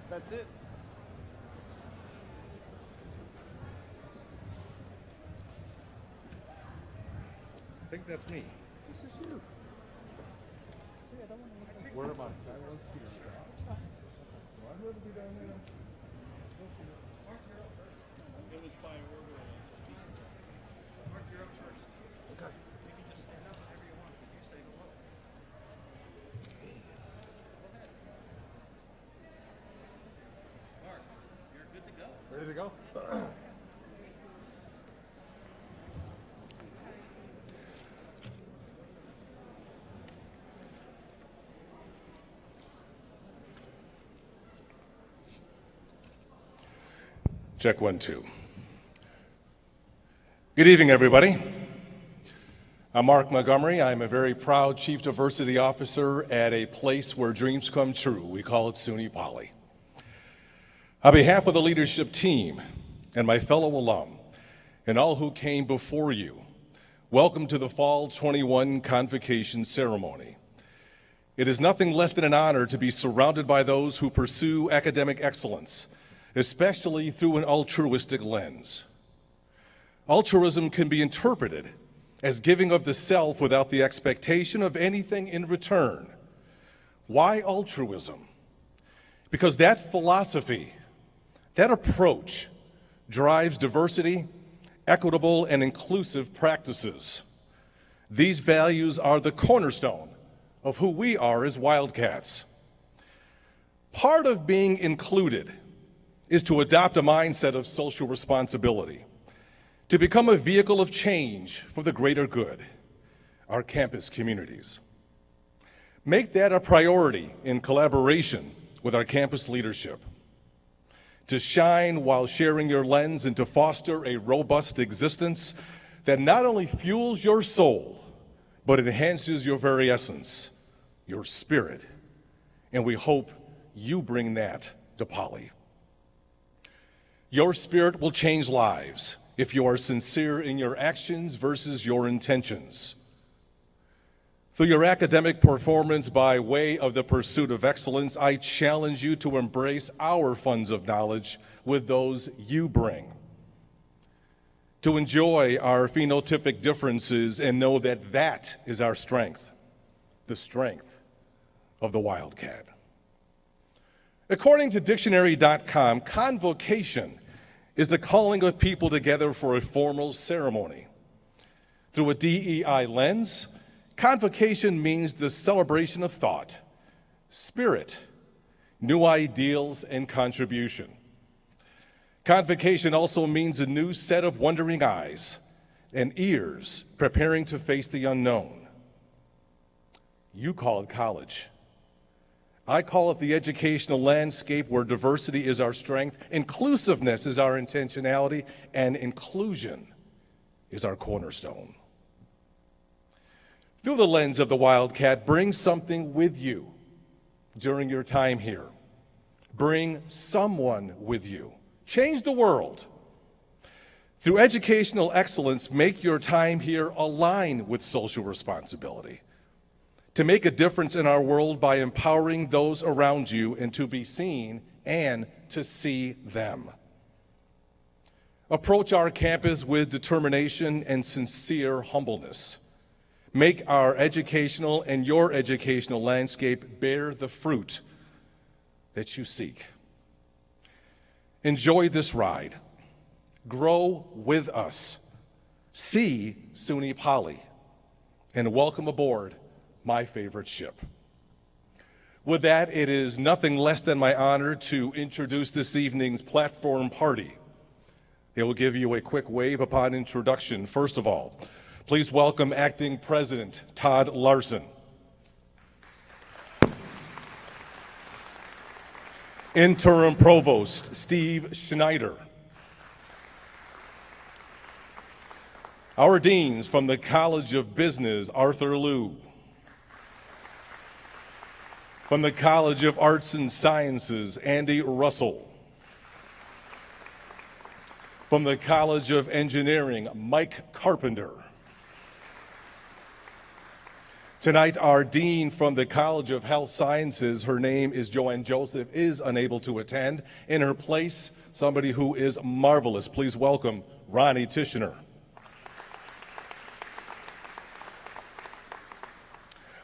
That's it. I think that's me. This is you. See, I don't want to look like Where am I? Let's see. Do I have to be down there? It was by order of speaker. Mark, you're up first. Okay. You can just stand up whenever you want. You say hello. Go ahead. Mark, you're good to go. Ready to go? Check 1, 2. Good evening, everybody. I'm Mark Montgomery. I'm a very proud Chief Diversity Officer at a place where dreams come true. We call it SUNY Poly. On behalf of the leadership team and my fellow alum and all who came before you, welcome to the Fall 21 Convocation ceremony. It is nothing less than an honor to be surrounded by those who pursue academic excellence, especially through an altruistic lens. Altruism can be interpreted as giving of the self without the expectation of anything in return. Why altruism? Because that philosophy, that approach, drives diversity, equitable, and inclusive practices. These values are the cornerstone of who we are as Wildcats. Part of being included is to adopt a mindset of social responsibility, to become a vehicle of change for the greater good, our campus communities. Make that a priority in collaboration with our campus leadership, to shine while sharing your lens and to foster a robust existence that not only fuels your soul, but enhances your very essence, your spirit. And we hope you bring that to Poly. Your spirit will change lives if you are sincere in your actions versus your intentions. Through your academic performance by way of the pursuit of excellence, I challenge you to embrace our funds of knowledge with those you bring. To enjoy our phenotypic differences and know that that is our strength, the strength of the Wildcat. According to dictionary.com, convocation is the calling of people together for a formal ceremony. Through a DEI lens, convocation means the celebration of thought, spirit, new ideals, and contribution. Convocation also means a new set of wondering eyes and ears preparing to face the unknown. You call it college. I call it the educational landscape where diversity is our strength, inclusiveness is our intentionality, and inclusion is our cornerstone. Through the lens of the Wildcat, bring something with you during your time here. Bring someone with you. Change the world. Through educational excellence, make your time here align with social responsibility, to make a difference in our world by empowering those around you and to be seen and to see them. Approach our campus with determination and sincere humbleness. Make our educational and your educational landscape bear the fruit that you seek. Enjoy this ride. Grow with us. See SUNY Poly. And welcome aboard my favorite ship. With that, it is nothing less than my honor to introduce this evening's platform party. They will give you a quick wave upon introduction. First of all, please welcome Acting President Todd Larson. Interim Provost Steve Schneider. Our deans from the College of Business, Arthur Liu. From the College of Arts and Sciences, Andy Russell. From the College of Engineering, Mike Carpenter. Tonight, our dean from the College of Health Sciences, her name is Joanne Joseph, is unable to attend. In her place, somebody who is marvelous. Please welcome Ronnie Tishner.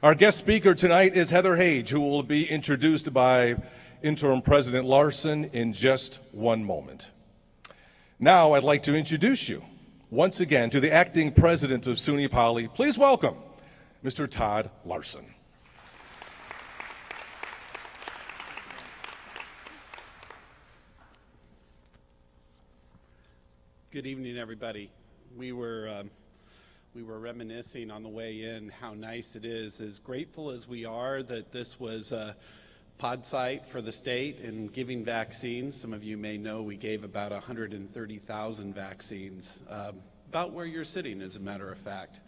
Our guest speaker tonight is Heather Hage, who will be introduced by Interim President Larson in just one moment. Now, I'd like to introduce you once again to the acting president of SUNY Poly. Please welcome Mr. Todd Larson. Good evening, everybody. We were reminiscing on the way in how nice it is, as grateful as we are that this was a pod site for the state and giving vaccines. Some of you may know we gave about 130,000 vaccines, about where you're sitting, as a matter of fact.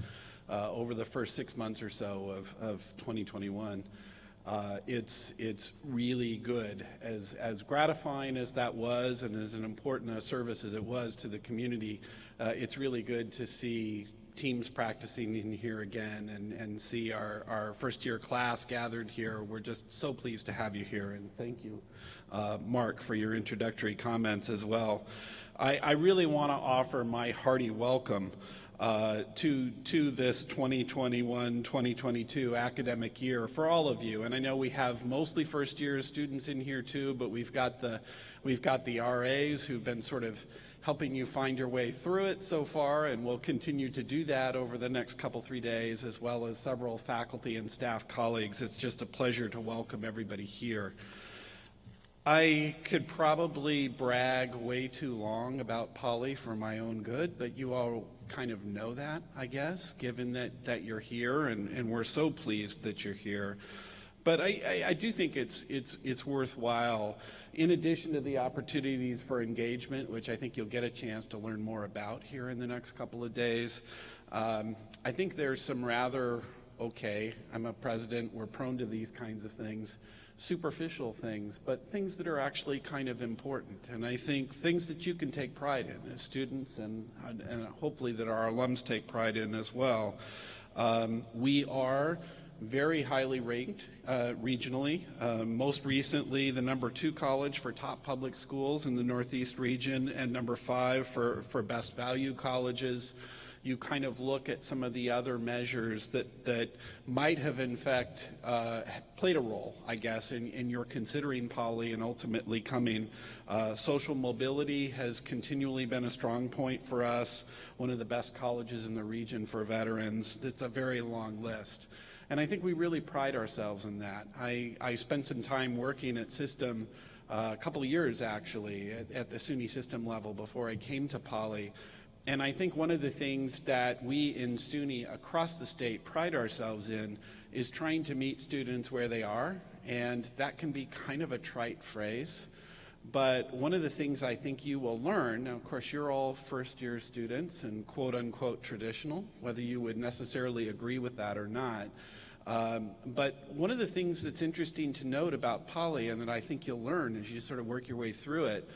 Over the first 6 months or so of 2021. It's really good. As gratifying as that was and as an important service as it was to the community, it's really good to see teams practicing in here again and see our first year class gathered here. We're just so pleased to have you here, and thank you, Mark, for your introductory comments as well. I really want to offer my hearty welcome to this 2021-2022 academic year for all of you. And I know we have mostly first year students in here too, but we've got the RAs who've been sort of helping you find your way through it so far, and we'll continue to do that over the next 3 days, as well as several faculty and staff colleagues. It's just a pleasure to welcome everybody here. I could probably brag way too long about Poly for my own good, but you all kind of know that, I guess, given that you're here, and we're so pleased that you're here. But I do think it's worthwhile, in addition to the opportunities for engagement, which I think you'll get a chance to learn more about here in the next couple of days. I think there's some rather, I'm a president, we're prone to these kinds of things, superficial things, but things that are actually kind of important. And I think things that you can take pride in as students, and hopefully that our alums take pride in as well. We are very highly ranked regionally. Most recently, the #2 college for top public schools in the Northeast region, and #5 for best value colleges. You kind of look at some of the other measures that might have in fact played a role, I guess, in your considering Poly and ultimately coming. Social mobility has continually been a strong point for us, one of the best colleges in the region for veterans. It's a very long list. And I think we really pride ourselves in that. I spent some time working at system, a couple of years actually, at the SUNY system level before I came to Poly. And I think one of the things that we in SUNY across the state pride ourselves in is trying to meet students where they are, and that can be kind of a trite phrase. But one of the things I think you will learn, now of course you're all first year students and quote unquote traditional, whether you would necessarily agree with that or not. But one of the things that's interesting to note about Poly, and that I think you'll learn as you sort of work your way through it,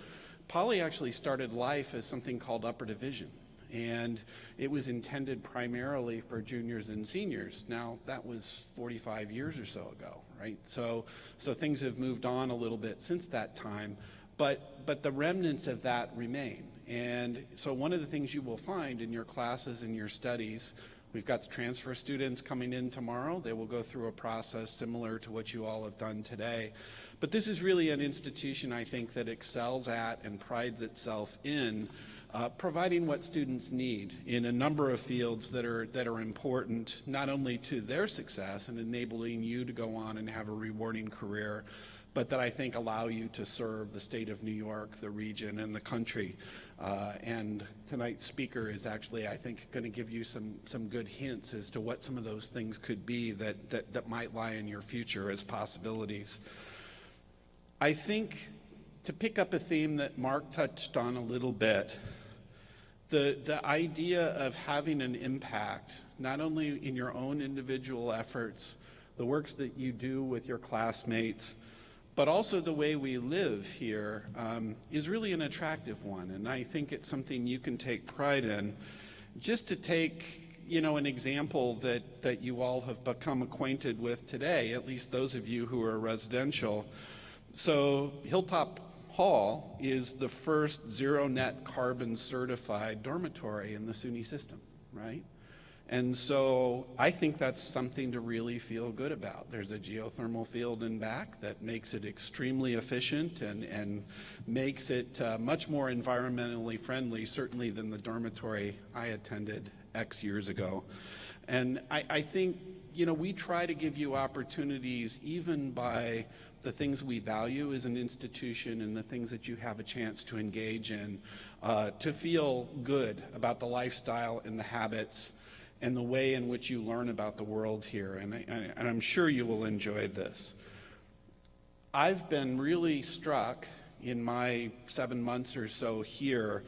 Poly actually started life as something called upper division, and it was intended primarily for juniors and seniors. Now, that was 45 years or so ago, right? So things have moved on a little bit since that time, but the remnants of that remain. And so one of the things you will find in your classes and your studies, we've got the transfer students coming in tomorrow. They will go through a process similar to what you all have done today. But this is really an institution, I think, that excels at and prides itself in providing what students need in a number of fields that are important, not only to their success and enabling you to go on and have a rewarding career, but that I think allow you to serve the state of New York, the region, and the country. And tonight's speaker is actually, I think, going to give you some good hints as to what some of those things could be that might lie in your future as possibilities. I think, to pick up a theme that Mark touched on a little bit, the idea of having an impact, not only in your own individual efforts, the works that you do with your classmates, but also the way we live here, is really an attractive one. And I think it's something you can take pride in. Just to take an example that you all have become acquainted with today, at least those of you who are residential. So Hilltop Hall is the first zero net carbon certified dormitory in the SUNY system, right? And so I think that's something to really feel good about. There's a geothermal field in back that makes it extremely efficient and makes it much more environmentally friendly, certainly than the dormitory I attended X years ago. And I think, we try to give you opportunities even by the things we value as an institution and the things that you have a chance to engage in, to feel good about the lifestyle and the habits and the way in which you learn about the world here, and I'm sure you will enjoy this. I've been really struck in my 7 months or so here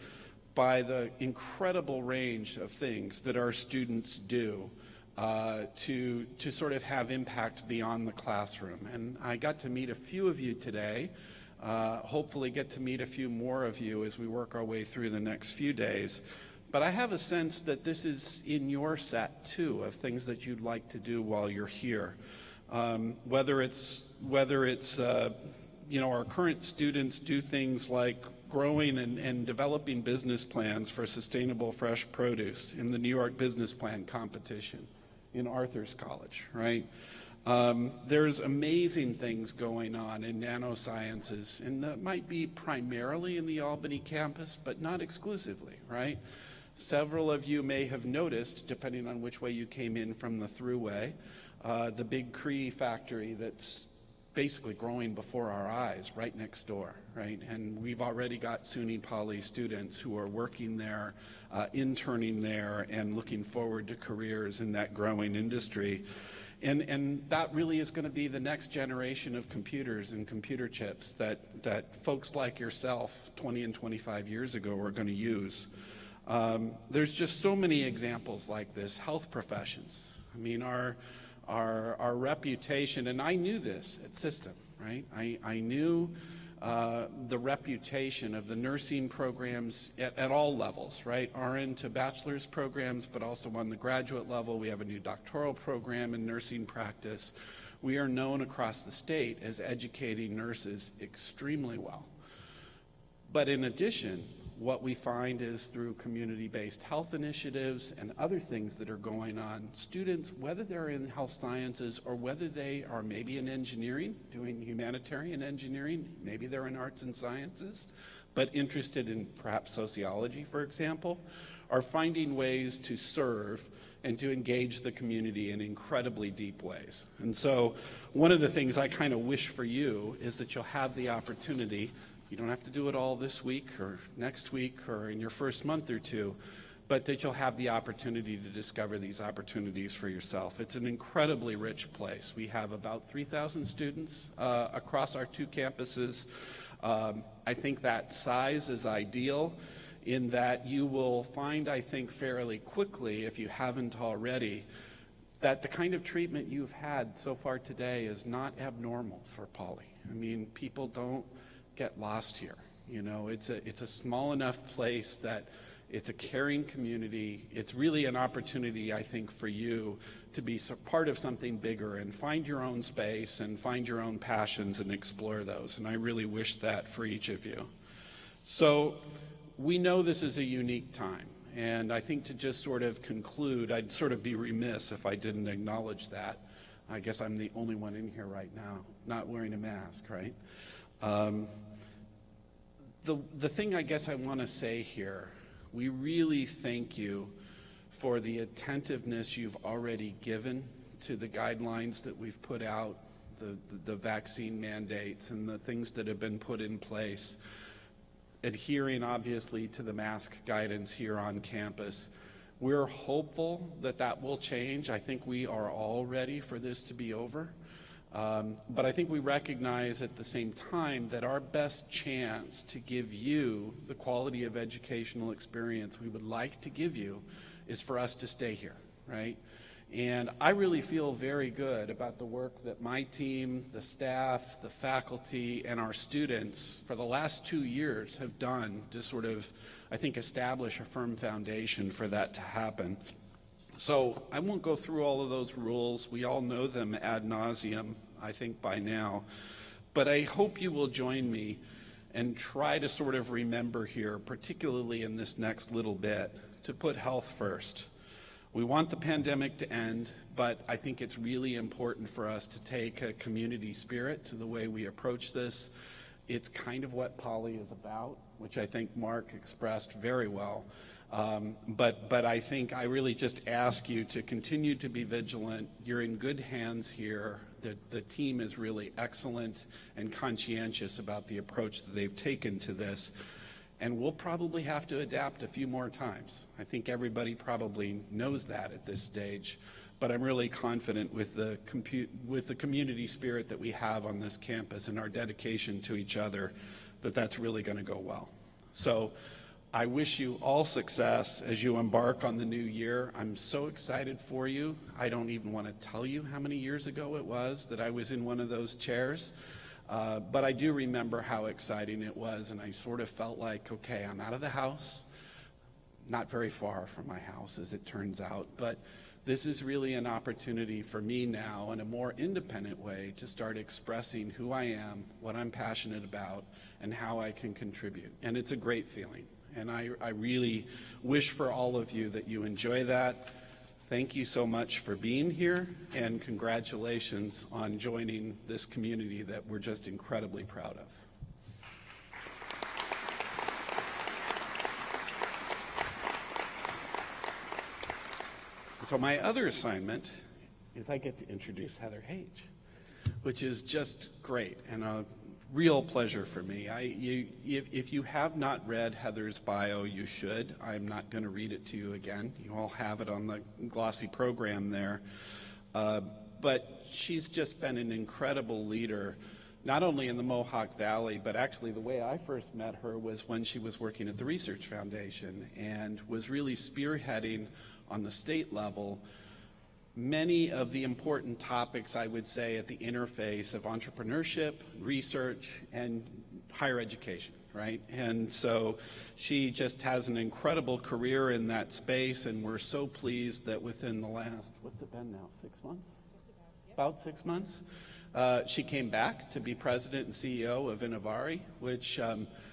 by the incredible range of things that our students do to sort of have impact beyond the classroom. And I got to meet a few of you today, hopefully get to meet a few more of you as we work our way through the next few days. But I have a sense that this is in your set, too, of things that you'd like to do while you're here. Whether it's our current students do things like growing and developing business plans for sustainable fresh produce in the New York Business Plan competition in Arthur's College, right? There's amazing things going on in nanosciences, and that might be primarily in the Albany campus, but not exclusively, right? Several of you may have noticed, depending on which way you came in from the thruway, the big Cree factory that's basically growing before our eyes right next door, right? And we've already got SUNY Poly students who are working there, interning there, and looking forward to careers in that growing industry. And that really is going to be the next generation of computers and computer chips that folks like yourself 20 and 25 years ago are going to use. There's just so many examples like this. Health professions. I mean, our reputation, and I knew this at System, right? I knew the reputation of the nursing programs at all levels, right? RN to bachelor's programs, but also on the graduate level. We have a new doctoral program in nursing practice. We are known across the state as educating nurses extremely well. But in addition, what we find is through community-based health initiatives and other things that are going on, students, whether they're in health sciences or whether they are maybe in engineering, doing humanitarian engineering, maybe they're in arts and sciences, but interested in perhaps sociology, for example, are finding ways to serve and to engage the community in incredibly deep ways. And so one of the things I kind of wish for you is that you'll have the opportunity. You don't have to do it all this week or next week or in your first month or two, but that you'll have the opportunity to discover these opportunities for yourself. It's an incredibly rich place. We have about 3,000 students across our two campuses. I think that size is ideal in that you will find, I think, fairly quickly, if you haven't already, that the kind of treatment you've had so far today is not abnormal for Poly. I mean, people don't get lost here. It's a small enough place that it's a caring community. It's really an opportunity, I think, for you to be part of something bigger and find your own space and find your own passions and explore those. And I really wish that for each of you. So we know this is a unique time. And I think to just sort of conclude, I'd sort of be remiss if I didn't acknowledge that. I guess I'm the only one in here right now not wearing a mask, right? The thing I guess I want to say here, we really thank you for the attentiveness you've already given to the guidelines that we've put out, the vaccine mandates and the things that have been put in place, adhering obviously to the mask guidance here on campus. We're hopeful that that will change. I think we are all ready for this to be over. But I think we recognize at the same time that our best chance to give you the quality of educational experience we would like to give you is for us to stay here, right? And I really feel very good about the work that my team, the staff, the faculty, and our students for the last 2 years have done to sort of, I think, establish a firm foundation for that to happen. So I won't go through all of those rules. We all know them ad nauseum, I think, by now. But I hope you will join me and try to sort of remember here, particularly in this next little bit, to put health first. We want the pandemic to end, but I think it's really important for us to take a community spirit to the way we approach this. It's kind of what Poly is about, which I think Mark expressed very well. But I think I really just ask you to continue to be vigilant. You're in good hands here. The team is really excellent and conscientious about the approach that they've taken to this. And we'll probably have to adapt a few more times. I think everybody probably knows that at this stage, but I'm really confident with the community spirit that we have on this campus and our dedication to each other that that's really going to go well. So I wish you all success as you embark on the new year. I'm so excited for you. I don't even want to tell you how many years ago it was that I was in one of those chairs. But I do remember how exciting it was, and I sort of felt like, okay, I'm out of the house, not very far from my house, as it turns out, but this is really an opportunity for me now in a more independent way to start expressing who I am, what I'm passionate about, and how I can contribute. And it's a great feeling, and I really wish for all of you that you enjoy that. Thank you so much for being here, and congratulations on joining this community that we're just incredibly proud of. So my other assignment is I get to introduce Heather Hage, which is just great and a real pleasure for me. If you have not read Heather's bio, you should. I'm not going to read it to you again. You all have it on the glossy program there. But she's just been an incredible leader, not only in the Mohawk Valley, but actually the way I first met her was when she was working at the Research Foundation and was really spearheading on the state level many of the important topics, I would say, at the interface of entrepreneurship, research, and higher education, right? And so she just has an incredible career in that space, and we're so pleased that within the last, what's it been now, 6 months? About 6 months. She came back to be president and CEO of Innovari, which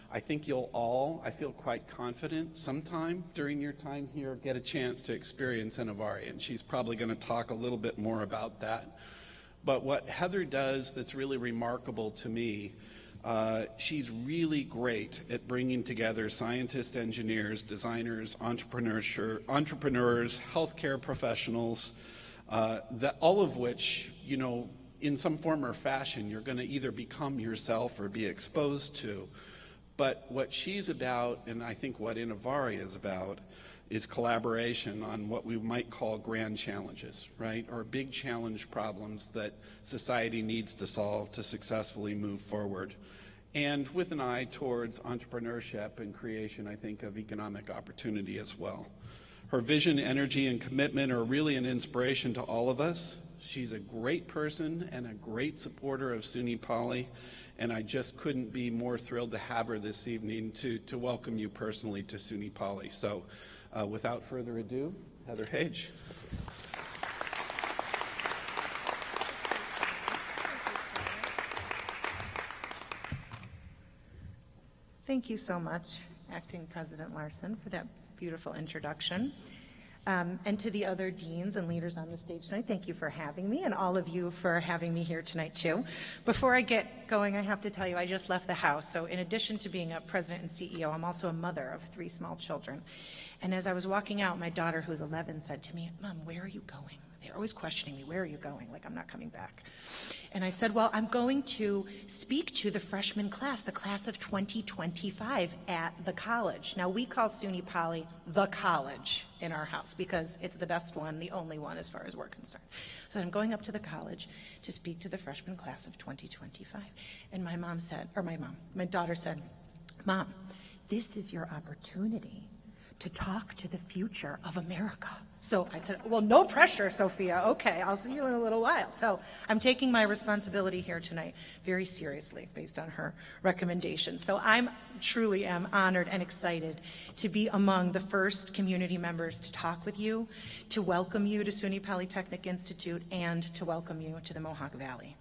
I think you'll all, I feel quite confident, sometime during your time here, get a chance to experience Innovari, and she's probably going to talk a little bit more about that. But what Heather does that's really remarkable to me, she's really great at bringing together scientists, engineers, designers, entrepreneurs, healthcare professionals, that all of which, you know, in some form or fashion, you're going to either become yourself or be exposed to. But what she's about, and I think what Innovari is about, is collaboration on what we might call grand challenges, right? Or big challenge problems that society needs to solve to successfully move forward. And with an eye towards entrepreneurship and creation, I think, of economic opportunity as well. Her vision, energy, and commitment are really an inspiration to all of us. She's a great person and a great supporter of SUNY Poly. And I just couldn't be more thrilled to have her this evening to welcome you personally to SUNY Poly. So without further ado, Heather Hage. Thank you so much, Acting President Larson, for that beautiful introduction. And to the other deans and leaders on the stage tonight, thank you for having me, and all of you for having me here tonight too. Before I get going, I have to tell you, I just left the house. So in addition to being a president and CEO, I'm also a mother of 3 small children. And as I was walking out, my daughter, who's 11, said to me, "Mom, where are you going?" They're always questioning me, "Where are you going?" Like I'm not coming back. And I said, "Well, I'm going to speak to the freshman class, the class of 2025 at the college." Now, we call SUNY Poly the college in our house because it's the best one, the only one as far as we're concerned. So I'm going up to the college to speak to the freshman class of 2025. And my daughter said, "Mom, this is your opportunity to talk to the future of America. So I said, well, no pressure, Sophia. Okay, I'll see you in a little while. So I'm taking my responsibility here tonight very seriously based on her recommendation. So I'm truly am honored and excited to be among the first community members to talk with you, to welcome you to SUNY Polytechnic Institute, and to welcome you to the Mohawk Valley.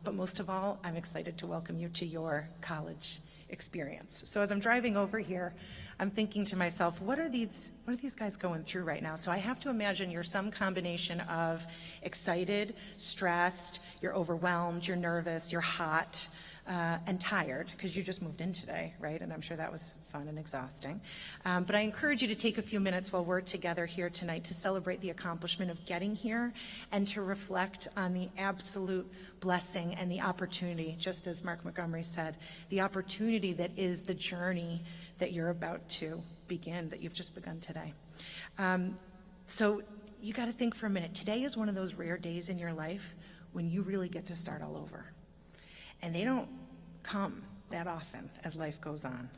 But most of all, I'm excited to welcome you to your college experience. So as I'm driving over here, I'm thinking to myself, what are these guys going through right now? So I have to imagine you're some combination of excited, stressed, you're overwhelmed, you're nervous, you're hot, and tired, because you just moved in today, right? And I'm sure that was fun and exhausting. But I encourage you to take a few minutes while we're together here tonight to celebrate the accomplishment of getting here and to reflect on the absolute blessing and the opportunity, just as Mark Montgomery said, the opportunity that is the journey that you're about to begin, that you've just begun today. So you got to think for a minute. Today is one of those rare days in your life when you really get to start all over. And they don't come that often as life goes on.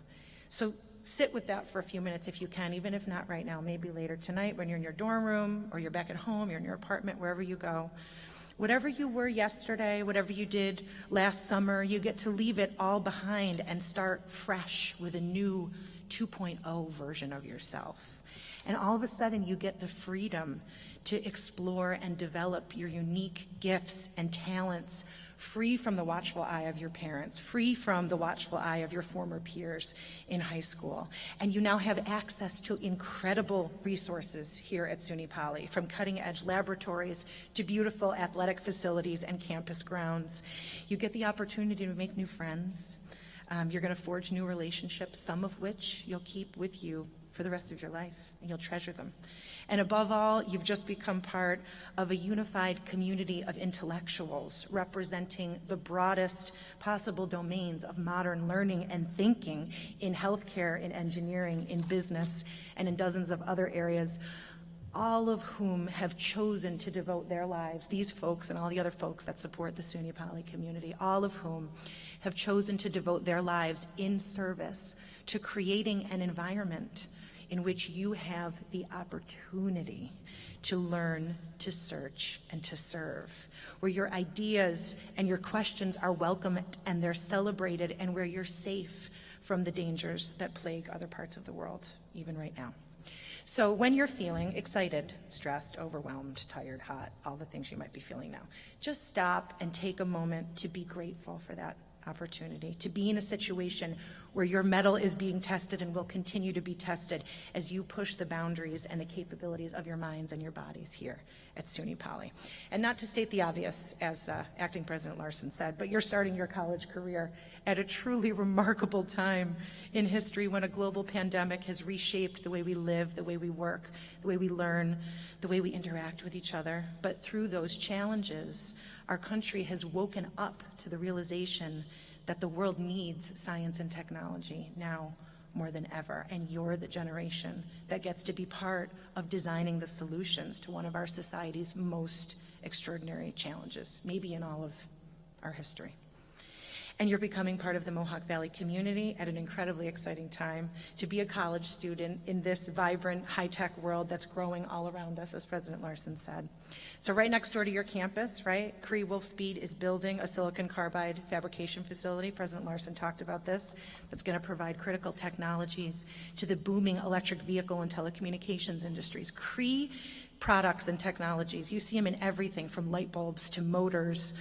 So sit with that for a few minutes if you can, even if not right now, maybe later tonight when you're in your dorm room or you're back at home, you're in your apartment, wherever you go. Whatever you were yesterday, whatever you did last summer, you get to leave it all behind and start fresh with a new 2.0 version of yourself. And all of a sudden you get the freedom to explore and develop your unique gifts and talents, free from the watchful eye of your parents, free from the watchful eye of your former peers in high school. And you now have access to incredible resources here at SUNY Poly, from cutting-edge laboratories to beautiful athletic facilities and campus grounds. You get the opportunity to make new friends. You're going to forge new relationships, some of which you'll keep with you for the rest of your life, and you'll treasure them. And above all, you've just become part of a unified community of intellectuals representing the broadest possible domains of modern learning and thinking in healthcare, in engineering, in business, and in dozens of other areas, all of whom have chosen to devote their lives, these folks and all the other folks that support the SUNY Poly community, all of whom have chosen to devote their lives in service to creating an environment in which you have the opportunity to learn, to search, and to serve, where your ideas and your questions are welcomed and they're celebrated, and where you're safe from the dangers that plague other parts of the world, even right now. So when you're feeling excited, stressed, overwhelmed, tired, hot, all the things you might be feeling now, just stop and take a moment to be grateful for that opportunity, to be in a situation where your mettle is being tested and will continue to be tested as you push the boundaries and the capabilities of your minds and your bodies here at SUNY Poly. And not to state the obvious, as Acting President Larson said, but you're starting your college career at a truly remarkable time in history when a global pandemic has reshaped the way we live, the way we work, the way we learn, the way we interact with each other. But through those challenges, our country has woken up to the realization that the world needs science and technology now more than ever, and you're the generation that gets to be part of designing the solutions to one of our society's most extraordinary challenges, maybe in all of our history. And you're becoming part of the Mohawk Valley community at an incredibly exciting time to be a college student in this vibrant, high-tech world that's growing all around us, as President Larson said. So right next door to your campus, right, Cree Wolfspeed is building a silicon carbide fabrication facility. President Larson talked about this. That's going to provide critical technologies to the booming electric vehicle and telecommunications industries. Cree products and technologies, you see them in everything from light bulbs to motors,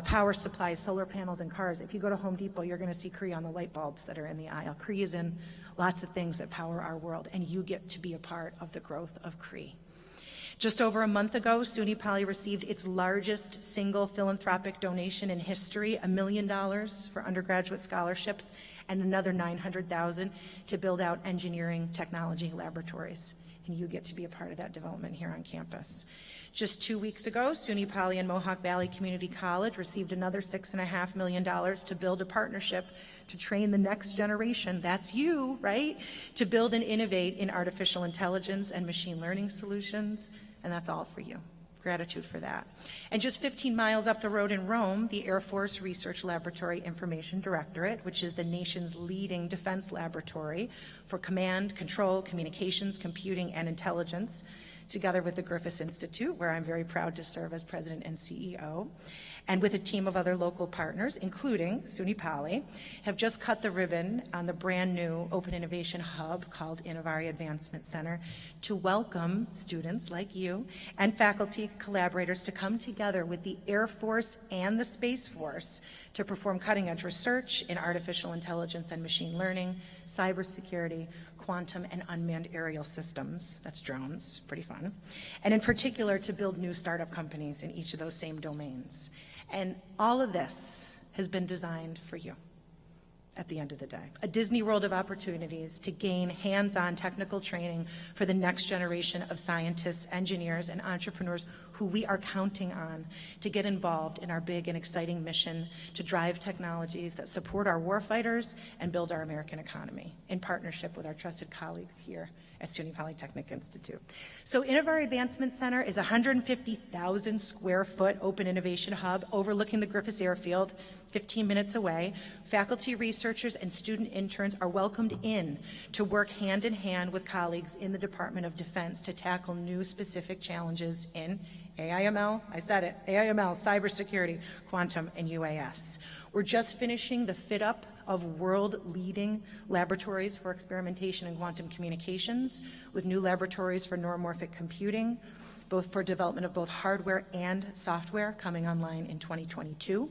power supplies, solar panels, and cars. If you go to Home Depot, you're going to see Cree on the light bulbs that are in the aisle. Cree is in lots of things that power our world, and you get to be a part of the growth of Cree. Just over a month ago, SUNY Poly received its largest single philanthropic donation in history, $1 million for undergraduate scholarships, and another $900,000 to build out engineering technology laboratories. And you get to be a part of that development here on campus. Just 2 weeks ago, SUNY Poly and Mohawk Valley Community College received another $6.5 million to build a partnership to train the next generation, that's you, right, to build and innovate in artificial intelligence and machine learning solutions, and that's all for you. Gratitude for that. And just 15 miles up the road in Rome, the Air Force Research Laboratory Information Directorate, which is the nation's leading defense laboratory for command, control, communications, computing, and intelligence, together with the Griffiths Institute, where I'm very proud to serve as president and CEO, and with a team of other local partners, including SUNY Poly, have just cut the ribbon on the brand new Open Innovation Hub called Innovari Advancement Center to welcome students like you and faculty collaborators to come together with the Air Force and the Space Force to perform cutting-edge research in artificial intelligence and machine learning, cybersecurity, quantum, and unmanned aerial systems, that's drones, pretty fun, and in particular to build new startup companies in each of those same domains. And all of this has been designed for you at the end of the day. A Disney World of opportunities to gain hands-on technical training for the next generation of scientists, engineers, and entrepreneurs who we are counting on to get involved in our big and exciting mission to drive technologies that support our warfighters and build our American economy in partnership with our trusted colleagues here at SUNY Polytechnic Institute. So Innovari Advancement Center is a 150,000 square foot open innovation hub overlooking the Griffiths Airfield, 15 minutes away. Faculty, researchers, and student interns are welcomed in to work hand in hand with colleagues in the Department of Defense to tackle new specific challenges in AIML, I said it, AIML, cybersecurity, quantum, and UAS. We're just finishing the fit up of world-leading laboratories for experimentation in quantum communications with new laboratories for neuromorphic computing, both for development of both hardware and software coming online in 2022.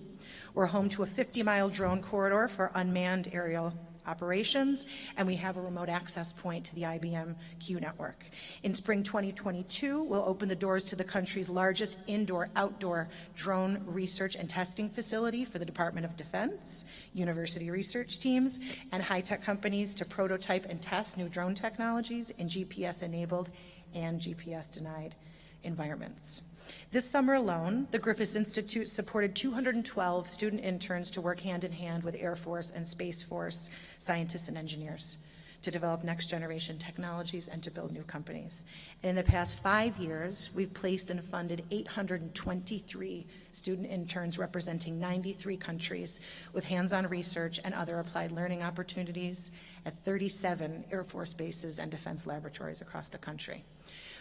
We're home to a 50-mile drone corridor for unmanned aerial operations, and we have a remote access point to the IBM Q network. In spring 2022, we'll open the doors to the country's largest indoor-outdoor drone research and testing facility for the Department of Defense, university research teams, and high-tech companies to prototype and test new drone technologies in GPS-enabled and GPS-denied environments. This summer alone, the Griffiths Institute supported 212 student interns to work hand in hand with Air Force and Space Force scientists and engineers to develop next generation technologies and to build new companies. And in the past 5 years, we've placed and funded 823 student interns representing 93 countries with hands-on research and other applied learning opportunities at 37 Air Force bases and defense laboratories across the country.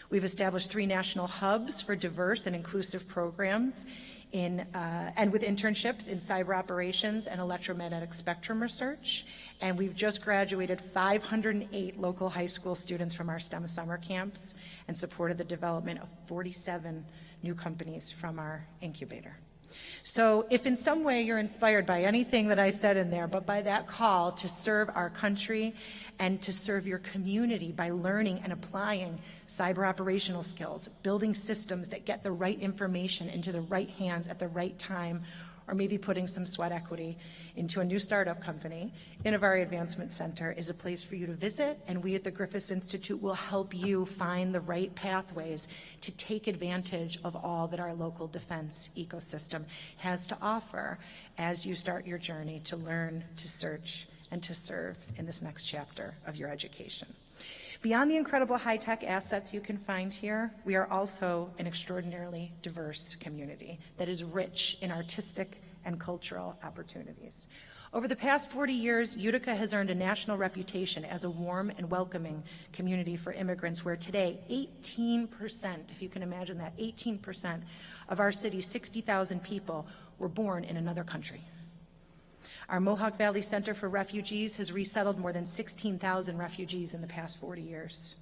We've established 3 national hubs for diverse and inclusive programs and with internships in cyber operations and electromagnetic spectrum research. And we've just graduated 508 local high school students from our STEM summer camps and supported the development of 47 new companies from our incubator. So if in some way you're inspired by anything that I said in there, but by that call to serve our country and to serve your community by learning and applying cyber operational skills, building systems that get the right information into the right hands at the right time, or maybe putting some sweat equity into a new startup company, Innovari Advancement Center is a place for you to visit, and we at the Griffiths Institute will help you find the right pathways to take advantage of all that our local defense ecosystem has to offer as you start your journey to learn, to search, and to serve in this next chapter of your education. Beyond the incredible high-tech assets you can find here, we are also an extraordinarily diverse community that is rich in artistic and cultural opportunities. Over the past 40 years, Utica has earned a national reputation as a warm and welcoming community for immigrants, where today 18%, if you can imagine that, 18% of our city's 60,000 people were born in another country. Our Mohawk Valley Center for Refugees has resettled more than 16,000 refugees in the past 40 years.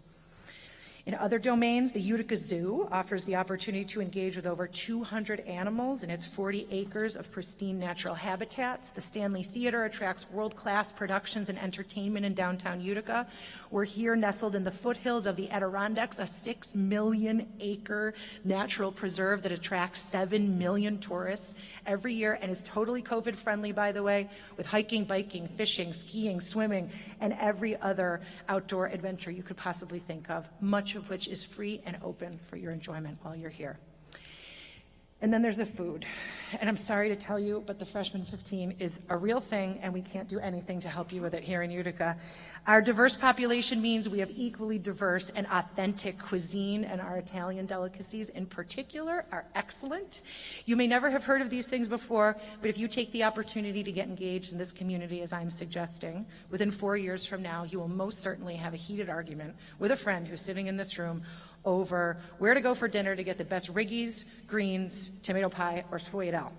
In other domains, the Utica Zoo offers the opportunity to engage with over 200 animals in its 40 acres of pristine natural habitats. The Stanley Theater attracts world-class productions and entertainment in downtown Utica. We're here nestled in the foothills of the Adirondacks, a 6 million acre natural preserve that attracts 7 million tourists every year and is totally COVID friendly, by the way, with hiking, biking, fishing, skiing, swimming, and every other outdoor adventure you could possibly think of, much of which is free and open for your enjoyment while you're here. And then there's the food. And I'm sorry to tell you, but the Freshman 15 is a real thing, and we can't do anything to help you with it here in Utica. Our diverse population means we have equally diverse and authentic cuisine, and our Italian delicacies in particular are excellent. You may never have heard of these things before, but if you take the opportunity to get engaged in this community, as I'm suggesting, within 4 years from now, you will most certainly have a heated argument with a friend who's sitting in this room over where to go for dinner to get the best riggies, greens, tomato pie, or sfogliatelle.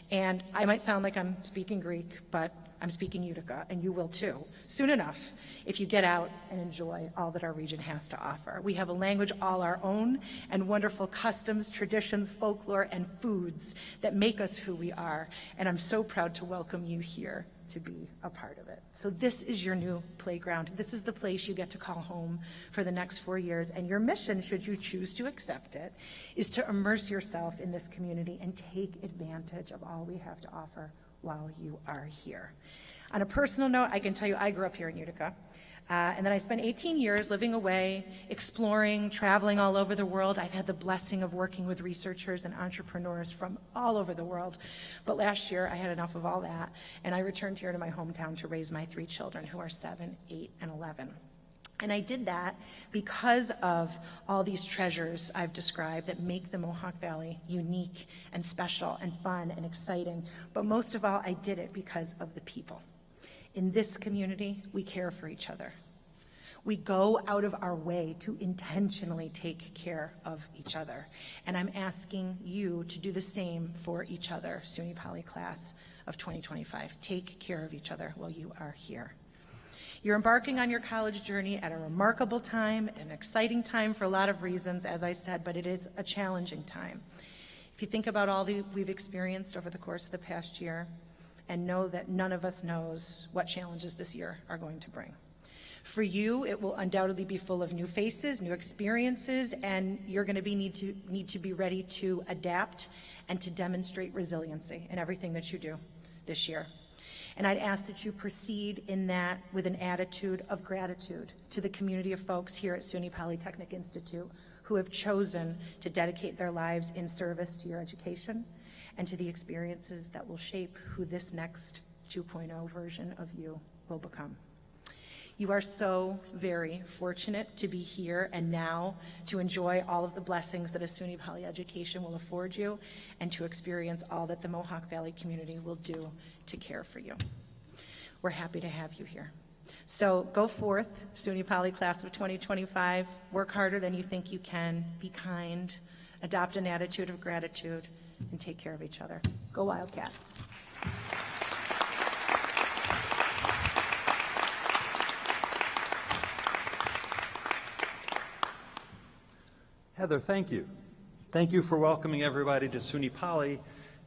And I might sound like I'm speaking Greek, but I'm speaking Utica, and you will too, soon enough, if you get out and enjoy all that our region has to offer. We have a language all our own, and wonderful customs, traditions, folklore, and foods that make us who we are, and I'm so proud to welcome you here to be a part of it. So this is your new playground. This is the place you get to call home for the next 4 years, and your mission, should you choose to accept it, is to immerse yourself in this community and take advantage of all we have to offer while you are here. On a personal note, I can tell you I grew up here in Utica. And then I spent 18 years living away, exploring, traveling all over the world. I've had the blessing of working with researchers and entrepreneurs from all over the world. But last year, I had enough of all that, and I returned here to my hometown to raise my 3 children, who are 7, 8, and 11. And I did that because of all these treasures I've described that make the Mohawk Valley unique and special and fun and exciting. But most of all, I did it because of the people. In this community, we care for each other. We go out of our way to intentionally take care of each other. And I'm asking you to do the same for each other, SUNY Poly class of 2025. Take care of each other while you are here. You're embarking on your college journey at a remarkable time, an exciting time for a lot of reasons, as I said, but it is a challenging time. If you think about all that we've experienced over the course of the past year, and know that none of us knows what challenges this year are going to bring. For you, it will undoubtedly be full of new faces, new experiences, and you're going to need to be ready to adapt and to demonstrate resiliency in everything that you do this year. And I'd ask that you proceed in that with an attitude of gratitude to the community of folks here at SUNY Polytechnic Institute who have chosen to dedicate their lives in service to your education and to the experiences that will shape who this next 2.0 version of you will become. You are so very fortunate to be here and now to enjoy all of the blessings that a SUNY Poly education will afford you and to experience all that the Mohawk Valley community will do to care for you. We're happy to have you here. So go forth, SUNY Poly class of 2025, work harder than you think you can, be kind, adopt an attitude of gratitude, and take care of each other. Go Wildcats. Heather, thank you. Thank you for welcoming everybody to SUNY Poly,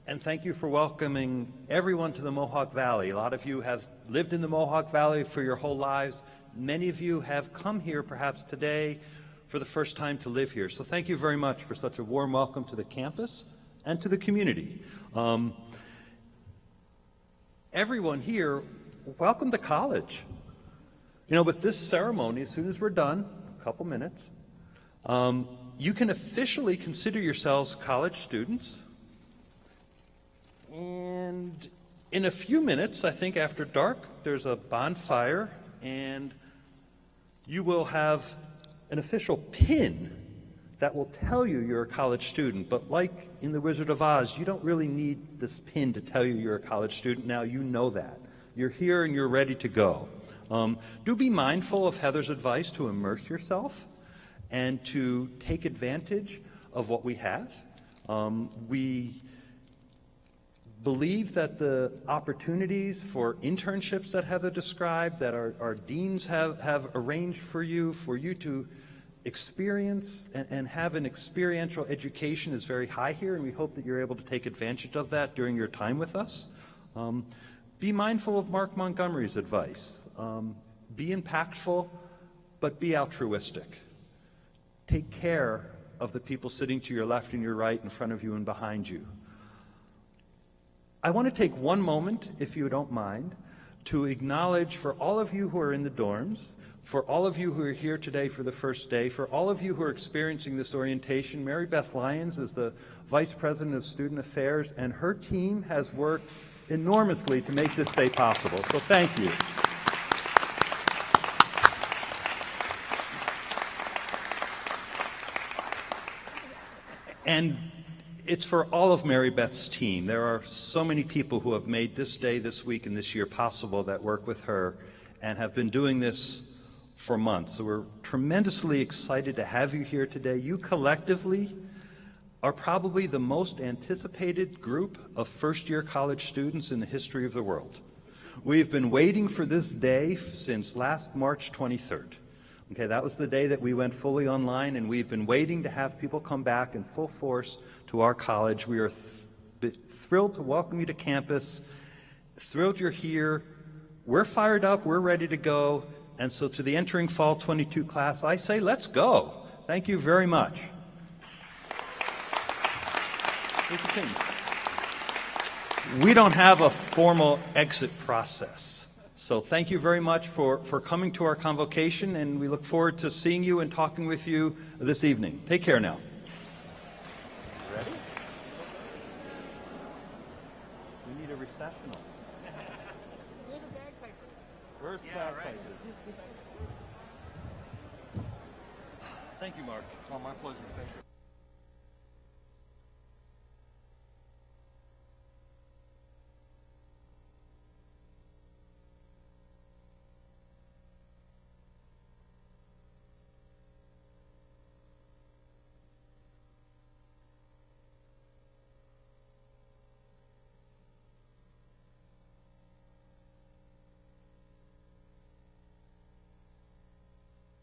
and thank you for welcoming everyone to the Mohawk Valley. A lot of you have lived in the Mohawk Valley for your whole lives. Many of you have come here perhaps today for the first time to live here. So thank you very much for such a warm welcome to the campus and to the community. Everyone here, welcome to college. You know, with this ceremony, as soon as we're done, a couple minutes, you can officially consider yourselves college students. And in a few minutes, I think after dark, there's a bonfire, and you will have an official pin that will tell you you're a college student. But like in The Wizard of Oz, you don't really need this pin to tell you you're a college student. Now you know that. You're here and you're ready to go. Do be mindful of Heather's advice to immerse yourself and to take advantage of what we have. We believe that the opportunities for internships that Heather described, that our deans have arranged for you to experience and have an experiential education is very high here, and we hope that you're able to take advantage of that during your time with us. Be mindful of Mark Montgomery's advice. Be impactful, but be altruistic. Take care of the people sitting to your left and your right, in front of you and behind you. I want to take one moment, if you don't mind, to acknowledge for all of you who are in the dorms, For all of you who are here today for the first day, for all of you who are experiencing this orientation, Mary Beth Lyons is the Vice President of Student Affairs, and her team has worked enormously to make this day possible. So thank you. And it's for all of Mary Beth's team. There are so many people who have made this day, this week, and this year possible that work with her and have been doing this for months. So we're tremendously excited to have you here today. You collectively are probably the most anticipated group of first-year college students in the history of the world. We've been waiting for this day since last March 23rd. Okay, that was the day that we went fully online, and we've been waiting to have people come back in full force to our college. We are thrilled to welcome you to campus, thrilled you're here. We're fired up, we're ready to go. And so to the entering Fall 22 class, I say, let's go. Thank you very much. We don't have a formal exit process. So thank you very much for coming to our convocation, and we look forward to seeing you and talking with you this evening. Take care now. Ready? We need a recessional. You're the bagpipers. Where's bagpipers? Thank you, Mark. Oh, my pleasure. Thank you.